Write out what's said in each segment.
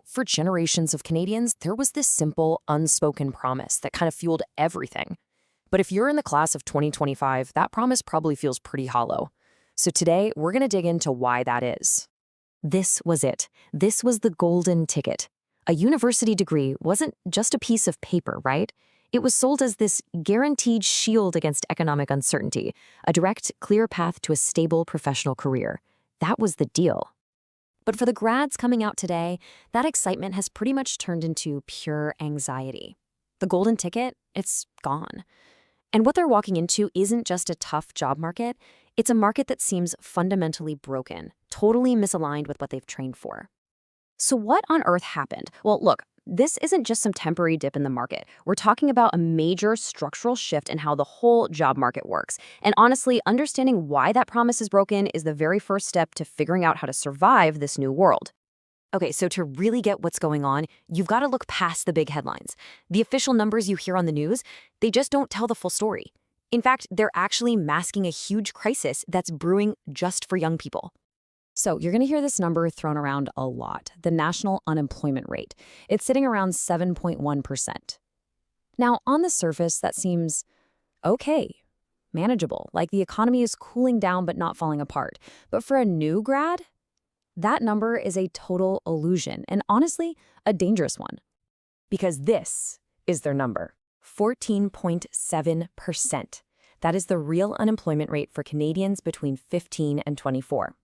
For generations of Canadians, there was this simple, unspoken promise that kind of fueled everything. But if you're in the class of 2025, that promise probably feels pretty hollow. So today, we're going to dig into why that is. This was it. This was the golden ticket. A university degree wasn't just a piece of paper, right? It was sold as this guaranteed shield against economic uncertainty, a direct, clear path to a stable professional career. That was the deal. But for the grads coming out today, that excitement has pretty much turned into pure anxiety. The golden ticket, it's gone. And what they're walking into isn't just a tough job market, it's a market that seems fundamentally broken, totally misaligned with what they've trained for. So what on earth happened? Well, look, this isn't just some temporary dip in the market. We're talking about a major structural shift in how the whole job market works. And honestly, understanding why that promise is broken is the very first step to figuring out how to survive this new world. Okay, so to really get what's going on, you've got to look past the big headlines. The official numbers you hear on the news, they just don't tell the full story. In fact, they're actually masking a huge crisis that's brewing just for young people. So you're going to hear this number thrown around a lot, the national unemployment rate. It's sitting around 7.1%. Now, on the surface, that seems okay, manageable, like the economy is cooling down but not falling apart. But for a new grad, that number is a total illusion, and honestly, a dangerous one. Because this is their number, 14.7%. That is the real unemployment rate for Canadians between 15 and 24.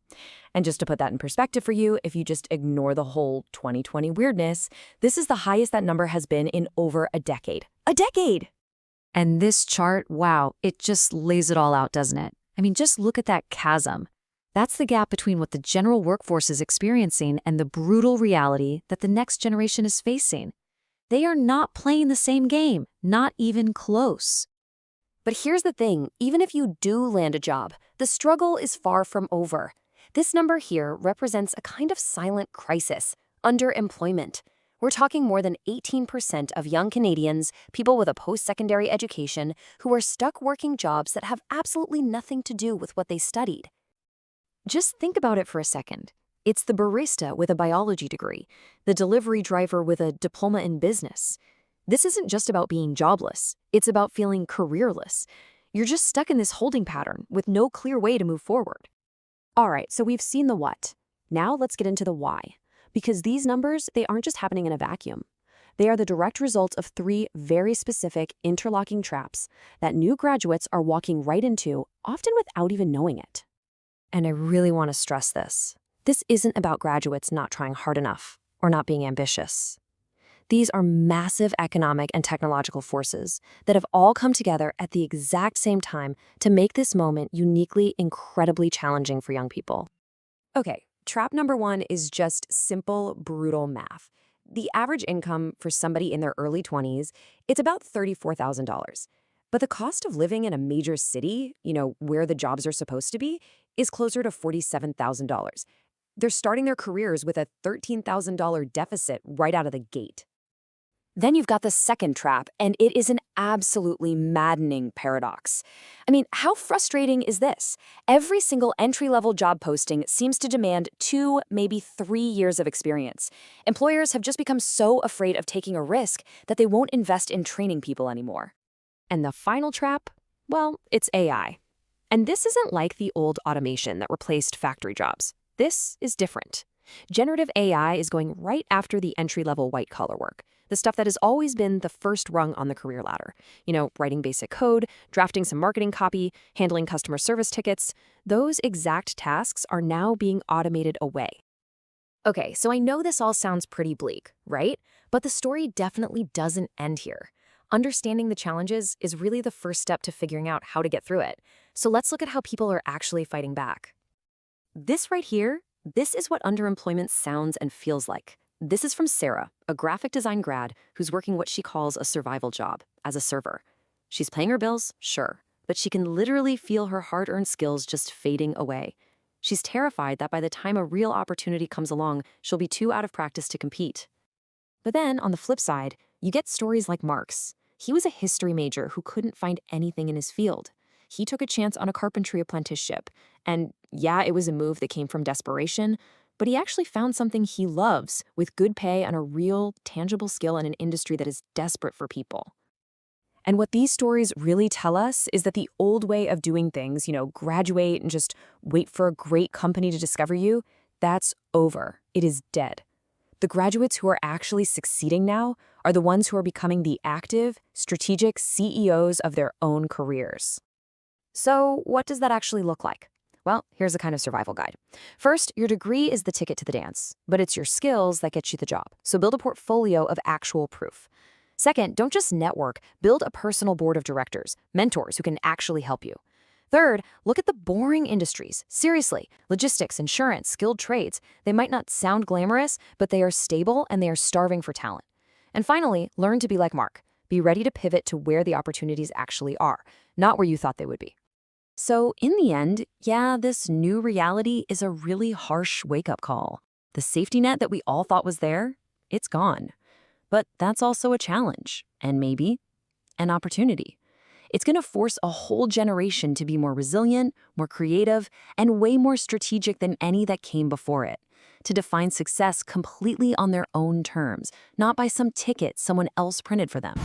And just to put that in perspective for you, if you just ignore the whole 2020 weirdness, this is the highest that number has been in over a decade. A decade! And this chart, wow, it just lays it all out, doesn't it? I mean, just look at that chasm. That's the gap between what the general workforce is experiencing and the brutal reality that the next generation is facing. They are not playing the same game, not even close. But here's the thing, even if you do land a job, the struggle is far from over. This number here represents a kind of silent crisis, underemployment. We're talking more than 18% of young Canadians, people with a post-secondary education, who are stuck working jobs that have absolutely nothing to do with what they studied. Just think about it for a second. It's the barista with a biology degree, the delivery driver with a diploma in business. This isn't just about being jobless. It's about feeling careerless. You're just stuck in this holding pattern with no clear way to move forward. All right, so we've seen the what. Now let's get into the why. Because these numbers, they aren't just happening in a vacuum. They are the direct result of three very specific interlocking traps that new graduates are walking right into, often without even knowing it. And I really want to stress this. This isn't about graduates not trying hard enough or not being ambitious. These are massive economic and technological forces that have all come together at the exact same time to make this moment uniquely, incredibly challenging for young people. Okay, trap number one is just simple, brutal math. The average income for somebody in their early 20s, it's about $34,000. But the cost of living in a major city, where the jobs are supposed to be, is closer to $47,000. They're starting their careers with a $13,000 deficit right out of the gate. Then you've got the second trap, and it is an absolutely maddening paradox. I mean, how frustrating is this? Every single entry-level job posting seems to demand 2, maybe 3 years of experience. Employers have just become so afraid of taking a risk that they won't invest in training people anymore. And the final trap? Well, it's AI. And this isn't like the old automation that replaced factory jobs. This is different. Generative AI is going right after the entry-level white-collar work, the stuff that has always been the first rung on the career ladder. Writing basic code, drafting some marketing copy, handling customer service tickets. Those exact tasks are now being automated away. Okay, so I know this all sounds pretty bleak, right? But the story definitely doesn't end here. Understanding the challenges is really the first step to figuring out how to get through it. So let's look at how people are actually fighting back. This right here, this is what underemployment sounds and feels like. This is from Sarah, a graphic design grad who's working what she calls a survival job as a server. She's paying her bills, sure, but she can literally feel her hard-earned skills just fading away. She's terrified that by the time a real opportunity comes along, she'll be too out of practice to compete. But then, on the flip side, you get stories like Mark's. He was a history major who couldn't find anything in his field. He took a chance on a carpentry apprenticeship, and yeah, it was a move that came from desperation, but he actually found something he loves with good pay and a real, tangible skill in an industry that is desperate for people. And what these stories really tell us is that the old way of doing things, graduate and just wait for a great company to discover you, that's over. It is dead. The graduates who are actually succeeding now are the ones who are becoming the active, strategic CEOs of their own careers. So, what does that actually look like? Well, here's a kind of survival guide. First, your degree is the ticket to the you but it's your skills that get you the job. So build a portfolio of actual proof. Second, don't just network, build a personal board of directors, mentors who can actually help you. Third, look at the boring industries. Seriously, logistics, insurance, skilled trades. They might not sound glamorous, but they are stable and they are starving for talent. And finally, learn to be like Mark. Be ready to pivot to where the opportunities actually are, not where you thought they would be. So in the end, yeah, this new reality is a really harsh wake-up call. The safety net that we all thought was there, it's gone. But that's also a challenge, and maybe an opportunity. It's going to force a whole generation to be more resilient, more creative, and way more strategic than any that came before it, to define success completely on their own terms, not by some ticket someone else printed for them.